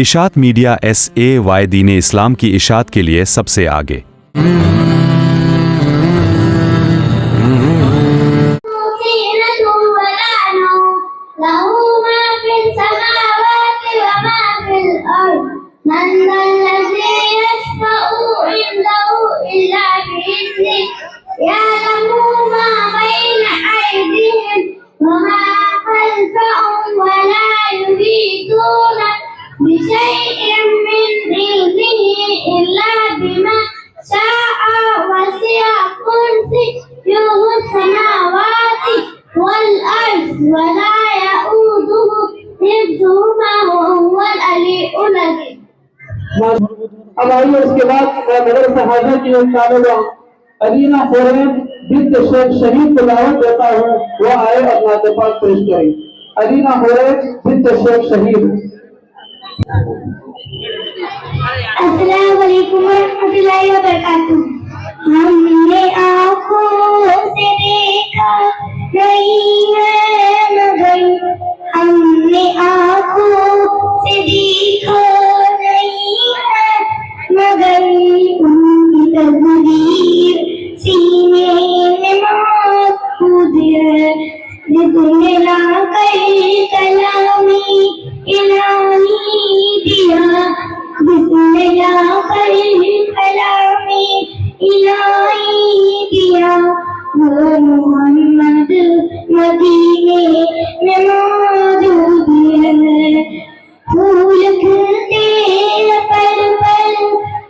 اشاعت media SAY دین اسلام کی اشاعت کے لیے سب سے آگے۔ بشيء من علمه إلا بما شاء وسع كرسيه السماوات والأرض ولا يؤوده حفظهما وهو العلي العظيم۔ اب آئیے اس کے بعد مدرسہ حاضر کی ایک طالبہ ادینہ خورین بنت شیخ شہید کو دعوت دیتا ہوں وہ آئے اپنا دفاع پیش کریں۔ ادینہ خورین بنت شیخ شہید۔ السلام علیکم ورحمۃ اللہ وبرکاتہ۔ ہم نے آنکھوں سے دیکھا نہیں ہے مگر ہم نے آنکھوں سے دیکھا نہیں ہے مگر ان کی تصویر سینے میں محفوظ ہے جس نے لا کر کلامی الہی دیا جس نے لا کر کلامی الہی دیا وہ محمد مدینے میں موجود ہے۔ پھول کھلتے پر پر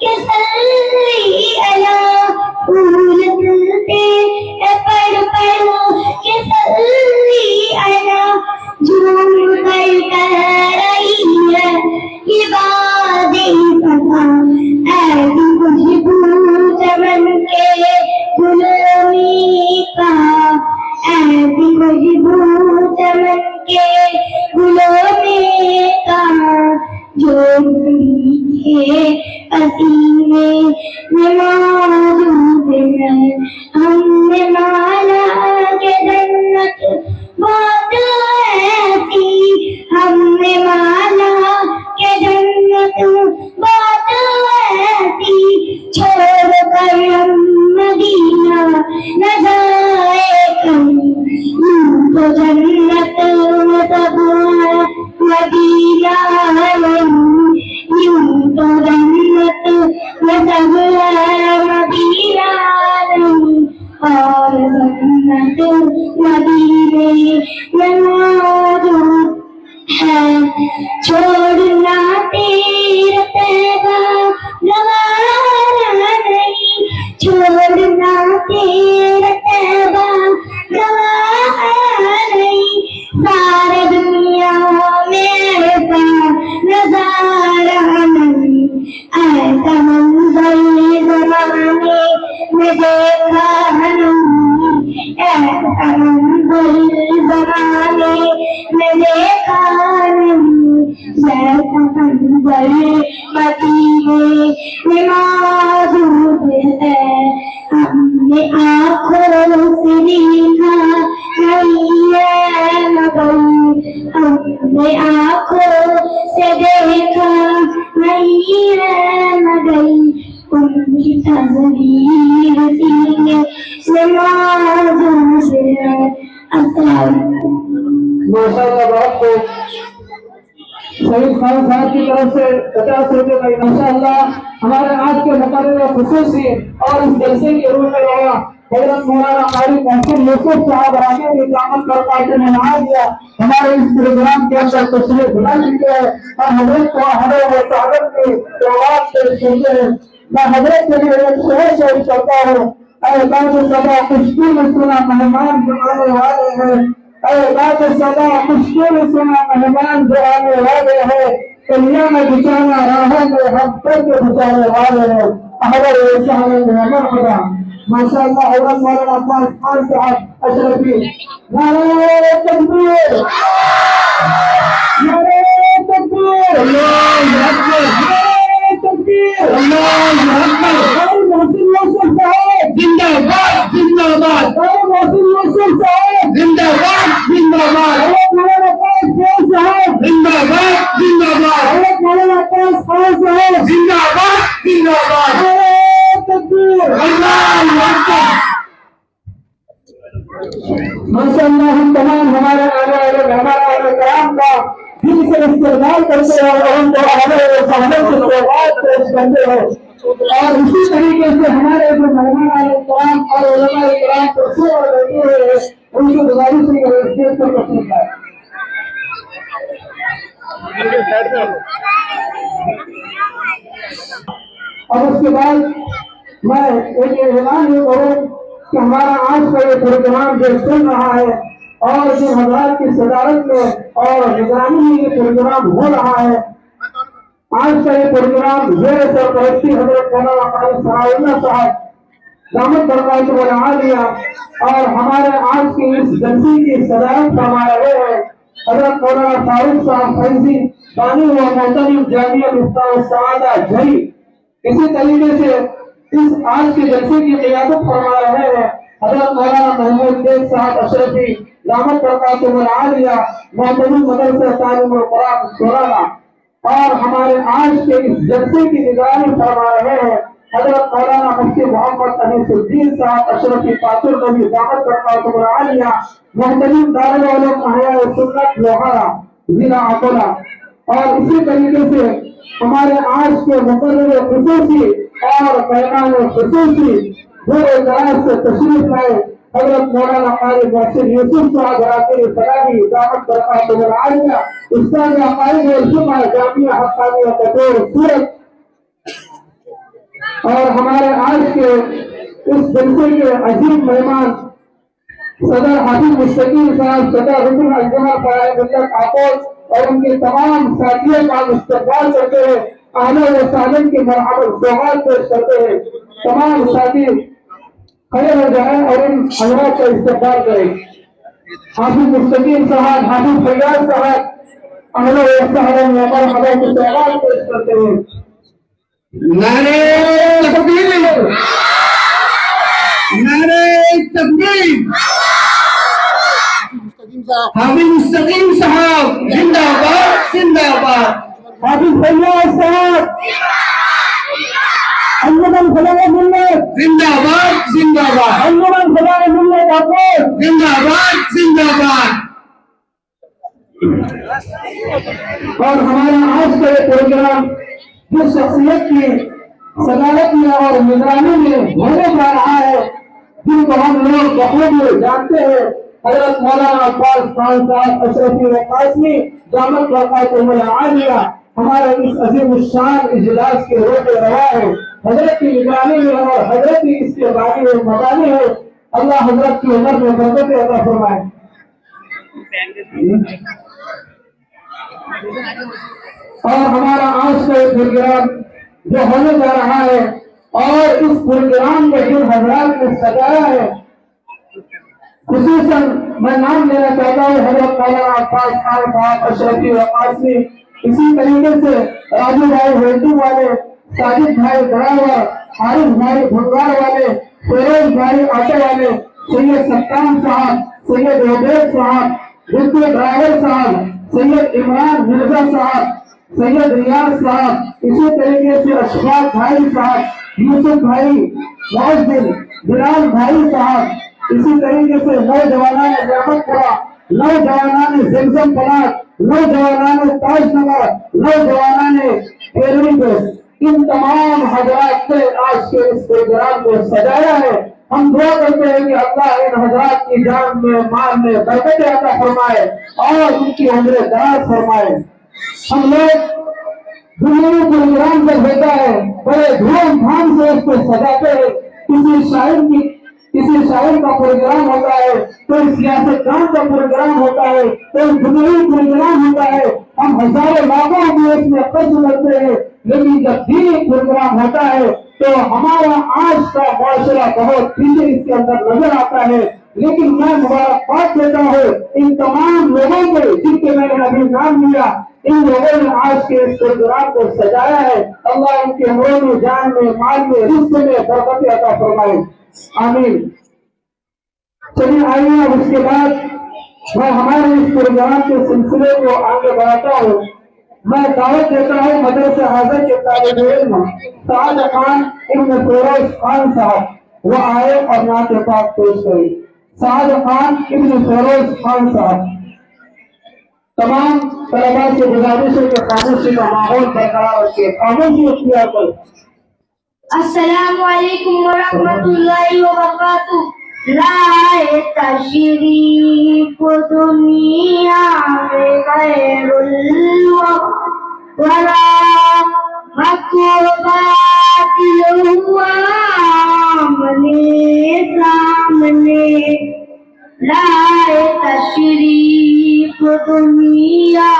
کے صلی علی پھول کھلتے پر پر کے صلی علی جھوم کر کہہ رہی ہے یہ بادیں صفا ایسی خوشبو چمن کے گلوں میں کا ایسی خوشبو چمن کے گلوں میں کا جو میٹھے پسینے میں موجود ہے۔ ہم نے مالا کہ جنت بہت ایسی ہم نے مالا کہ جنت بہت ایسی چھوڑ کر ہم مدینہ نہ جائے کہیں یوں تو جنت میں سب ہے مدینہ نہیں یوں تو جنت میں سب ہے مدینہ نہیں اور جنت مدینے میں موجود ہے۔ چھوڑنا تیرا طیبہ گوارا نہیں چھوڑنا تیرا طیبہ گوارا نہیں سارے دنیا میں ایسا نظارہ نہیں ایسا منظر زمانے میں دیکھا نہیں ایسا منظر زمانے میں دیکھا نہیں جیسا منظر مدینے میں موجود ہے۔ ہم نے آنکھوں سے دیکھا نہیں ہے مگر ہم نے آنکھوں سے دیکھا نہیں ہے مگر ان کی تصویر سینے میں موجود ہے۔ السلام علیکم۔ ماشاءاللہ بہت خوب۔ شہید خان صاحب کی طرف سے 50 روپے کا ماشاءاللہ ہمارے آج کے مقرر خصوصی اور اس جلسے کے روح میں رہا حضرت مولانا قاری محسن یوسف صاحب آگے بھی عمل کر پاتے نے نہا دیا ہمارے اس پروگرام کے اندر تشریف لا چکے ہیں اور حضرت کو ہمیں وہ تعلق کی جواب پیش کرتے ہیں۔ میں حضرت کے لیے ایک شعر پیش کرتا ہوں۔ اے بات صدا خوشگل سنا مہمان جو آنے والے ہیں اے بات صدا خوشگل سنا مہمان جو آنے والے ہیں دنیا میں بچانا راہوں میں ہم پر کے بچانے والے ہیں احمد شاہد محمد خدا ماشاءاللہ حضرت مولانا عباس خان صاحب اشرفی نعرہ تکبیر نعرہ تکبیر اللہ اکبر نعرہ تکبیر اللہ اکبر محسن یوسف صاحب زندہ باد زندہ باد محسن یوسف صاحب زندہ باد زندہ باد مولانا عباس خان صاحب زندہ باد زندہ باد حضرت مولانا عباس خان صاحب زندہ باد زندہ باد تکبیر اللہ اکبر ماشاءاللہ ہم تمام ہمارے آنے والے مہمان کرام کا دل سے استقبال کرتے ہیں اور ان کو آنے والے سے مبارکباد پیش کرتے ہیں اور اسی طریقے سے ہمارے جو مہمان کرام اور علماء کرام کرسی اور بیٹھے ہوئے ہیں ان کی گزارش ہے کہ اسٹیج پر تشریف لائیں اور اس کے بعد میں ایک اعلان یہ کروں کہ ہمارا آج کا یہ پروگرام جو چل رہا ہے اور جو حضرات کی صدارت میں اور نگرانی میں یہ پروگرام ہو رہا ہے آج کا یہ پروگرام زیر سرپرستی حضرت مولانا قاری ثناء اللہ صاحب دامت برکاتہ العالیہ اور ہمارے آج کی اس جلسے کی صدارت فرما رہے ہیں حضرت مولانا فاروق صاحب فیضی بانی و محترم جامعہ مفتاح السعادہ جھری اسی طریقے سے اس آج کے جلسے کی قیادت فرما رہے ہیں حضرت مولانا محمود بیگ صاحب اشرفی دامت برکاتہ العالیہ محترم مدرسہ تعلیم القرآن سورانا اور ہمارے آج کے اس جلسے کی نگرانی فرما رہے ہیں حضرت مولانا مفتی محمد انیس الدین صاحب اشرفی پاتر نبی دامت برکاتہ العالیہ محترم دارالعلوم احیاء سنت لوہارا ضلع اکولا اور اسی طریقے سے ہمارے آج کے مقرر خصوصی اور مہمان خصوصی دور دراز سے تشریف لائے حضرت مولانا قاری محسن یوسف صاحب راکر فلاحی دامت برکاتہ العالیہ استاد عقائد والفقہ جامعہ حقانیہ کٹور سورت اور ہمارے آج کے اس جلسے کے عظیم مہمان صدر حافظ مستقیم صاحب صدر رکن انجمن فرائض ملت آپوس اور ان کے تمام ساتھیوں کا استقبال کرتے ہیں اہلا و سہلا کے مرحبا سوغات پیش کرتے ہیں تمام ساتھی کھڑے ہو جائیں اور ان حضرات کا استقبال کریں حافظ مستقیم صاحب حافظ فیاض صاحب اہلا و سہلا مرحبا کے سوغات پیش کرتے ہیں نعرہ تکبیر نعرہ تکبیر حافظ مستقیم صاحب زندہ باد زندہ باد حافظ فیاض صاحب انجمن فلاح ملت زندہ باد زندہ باد انجمن فلاح ملت آپوس زندہ باد زندہ باد اور ہمارا آج کا یہ پروگرام جس شخصیت کی صدارت میں اور نگرانی میں ہونے جا رہا ہے جن کو ہم لوگ بخوبی جانتے ہیں حضرت مولانا عباس خان صاحب اشرفی قاسمی دامت برکاتہ العالیہ ہمارے اس عظیم الشان اجلاس کے روح روا ہے حضرت کی نگرانی میں اور حضرت کی اس کے بانی میں مبانی ہے اللہ حضرت کی عمر میں برکت عطا فرمائے اور ہمارا آج کا یہ پروگرام جو ہونے جا رہا ہے اور اس پروگرام میں جن حضرات نے سجایا ہے خصوصاً میں نام لینا چاہتا ہوں حضرت مولانا عباس خان صاحب اشرفی قاسمی اسی طریقے سے راجو بھائی ویٹو والے ساجد بھائی ڈرائیور حارث بھائی بھنگار والے فیروز بھائی آٹو والے سید ستان صاحب سید عبید صاحب رتو ڈرائیور صاحب سید عمران مرزا صاحب سید ریاض صاحب اسی طریقے سے اشفاق بھائی صاحب یوسف بھائی معزز بلال بھائی صاحب اسی طریقے سے نوجوانان نعمت پورا نوجوانان زمزم پلاٹ نوجوانان تاج نگر نوجوانان کیرلی ان تمام حضرات نے آج کے اس پروگرام کو سجایا ہے ہم دعا کرتے ہیں کہ اللہ ان حضرات کی جان میں مال میں برکت عطا فرمائے اور ان کی عمر دراز فرمائے ہم لوگ دنیا پروگرام جب ہوتا ہے بڑے دھوم دھام سے اس کو سجاتے ہیں کسی شاعر کا پروگرام ہوتا ہے کوئی سیاستدان کا پروگرام ہوتا ہے کوئی دنیاوی پروگرام ہوتا ہے ہم ہزاروں لاکھوں میں اس میں خرچ کرتے ہیں لیکن جب دینی پروگرام ہوتا ہے تو ہمارا آج کا معاشرہ بہت پیچھے اس کے اندر نظر آتا ہے لیکن میں مبارکباد دیتا ہوں ان تمام لوگوں کو جن کے میں نے ابھی نام لیا ان لوگوں نے آج کے اس پروگرام کو سجایا ہے اللہ ان کے عمروں میں جان میں مال میں رزق میں برکت عطا فرمائے آمین چلیے آئیے اب اس کے بعد میں ہمارے اس پروگرام کے سلسلے کو آگے بڑھاتا ہوں. میں دعوت دیتا ہوں مدرسہ حاضر کے طالب علم سعد خان ابن فیروز خان صاحب وہ آئے اور نعت پاک پیش کریں. سعد خان ابن فیروز خان صاحب. تمام طلباء سے گزارش ہے کہ خاموشی کا ماحول برقرار رکھے. خاموشی اختیار کریں. السلام علیکم ورحمۃ اللہ وبرکاتہ. لائے تشریف دنیا میں غیر الورا حق و باطل ہوا آمنے سامنے. لائے تشریف دنیا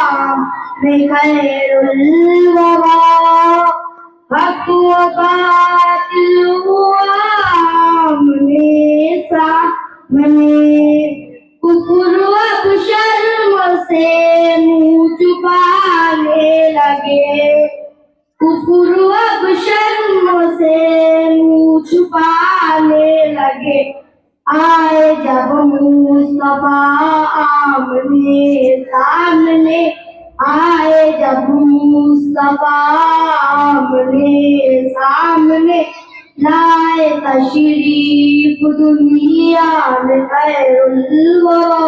میں غیر الورا حق و باطل ہوا آمنے سامنے. کفر و شرم سے منہ چھپانے لگے. کفر و شرم سے منہ چھپانے لگے. آئے جب مصطفیٰ آمنے سامنے. آئے جب مصطفیٰ آمنے سامنے. لائے تشریف دنیا میں خیر الورا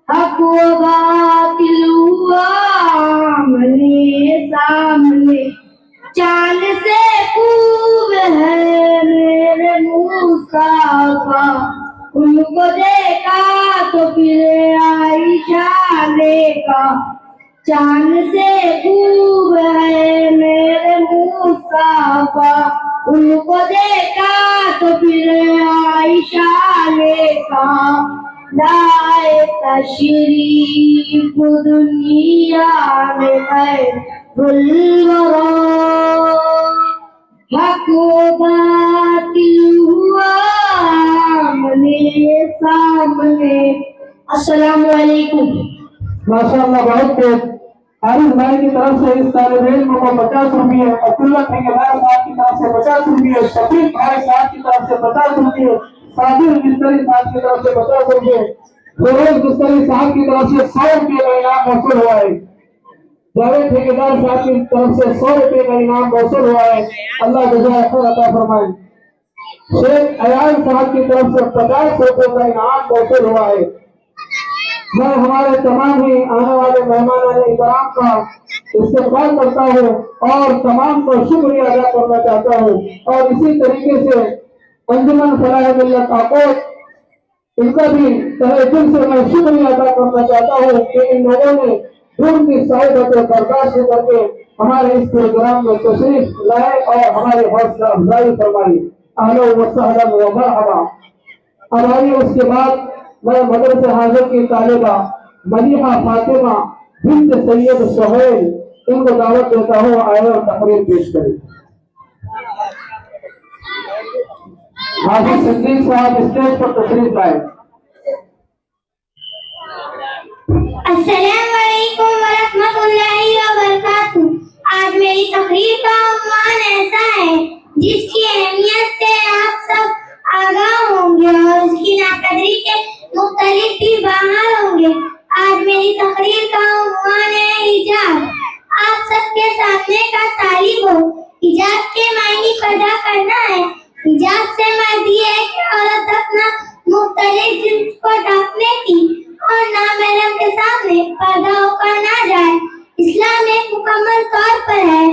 حق و باطل ہوا آمنے سامنے. چاند سے خوب ہے میرے مصطفیٰ ان کو دیکھا تو پھر عائشہ نے کہا. چاند سے خوب ہے میرے مصطفیٰ ان کو دیکھا تو پھر عائشہ نے کہا. لائے تشریف دنیا میں خیر الورا حق و باطل ہوا آمنے سامنے. السلام علیکم. ماشاءاللہ بہت خوب. حارث بھائی کی طرف سے اس طالب علم کو 50 روپیے, عبداللہ ٹھیکیدار صاحب کی طرف سے 50 روپیے, شفیق بھائی صاحب کی طرف سے 50 روپیے, صابر مستری صاحب کی طرف سے 50 روپیے, فیروز مستری صاحب کی طرف سے 100 روپیے کا انعام موصول ہوا ہے. جاوید ٹھیکیدار صاحب کی طرف سے 100 روپیے کا انعام موصول ہوا ہے. اللہ جزائے خیر عطا فرمائے. شیخ ایان صاحب کی طرف سے 50 روپیے کا انعام موصول ہوا ہے. میں ہمارے تمام ہی آنے والے مہمانان اکرام کا استقبال کرتا ہوں اور تمام کو شکریہ ادا کرنا چاہتا ہوں. اور اسی طریقے سے انجمن فلاح ملت آکوٹ ان کا بھی تہہ دل سے میں شکریہ ادا کرنا چاہتا ہوں کہ ان لوگوں نے دن کی صحبت برداشت کر کے ہمارے اس پروگرام میں تشریف لائے اور ہماری حوصلہ افزائی فرمائی. اہلا و سہلا و مرحبا. اب آئیے اس کے بعد میں مدرسہ حاضر کی طالبہ مدیحہ فاطمہ بنت سید سہیل ان کو دعوت دیتا ہوں آئے اور تقریر پیش کریں. حافظ صدیق صاحب اسٹیج پر تشریف لائے. السلام علیکم ورحمۃ اللہ وبرکاتہ. آج میری تقریر کا عنوان ایسا ہے جس کی اہمیت سے آپ سب آگاہ ہوں گے اور اس کی ناقدری کے مختلف بھی باہر ہوں گے. آج میری تقریر کا عنوان ہے حجاب. آپ سب کے سامنے کا طالب ہو. حجاب کے معنی پردہ کرنا ہے. حجاب سے مراد یہ ہے کہ عورت اپنا مختلف جنس کو ڈھانپنے کی اور نامحرم کے سامنے پردہ ہو کر نہ جائے. اسلام ایک مکمل طور پر ہے.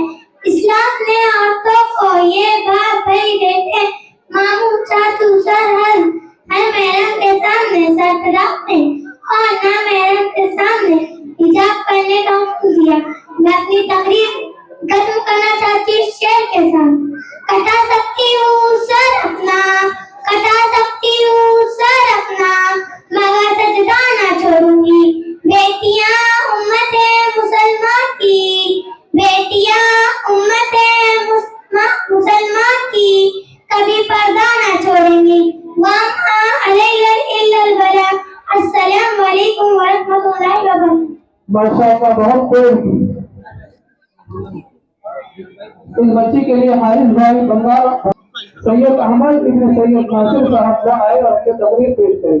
اسلام نے عورتوں کو یہ باپ بھائی بیٹے ماموں چاچو سرہد ہر محرم کے سامنے سر ڈھانپنے اور نامحرم کے سامنے حجاب کرنے کا حکم دیا. میں اپنی تقریر ختم کرنا چاہتی ہوں اس شعر کے ساتھ. کٹا سکتی ہوں سر اپنا, کٹا سکتی ہوں سر اپنا, مگر سجدہ نہ چھوڑوں گی. بیٹیاں امت مسلمان کی, بیٹیاں امت مسلمان کی کبھی پردہ نہ چھوڑیں گی. وَمَا عَلَيْنَا إِلَّا الْبَلَاغُ. السلام علیکم ورحمۃ اللہ وبرکاتہ. ماشاءاللہ بہت خوب. اس بچی کے لیے حارث بھائی بنگال سید احمد ابن سید ناصر صاحب آئے اور اپنے تقریر پیش کریں.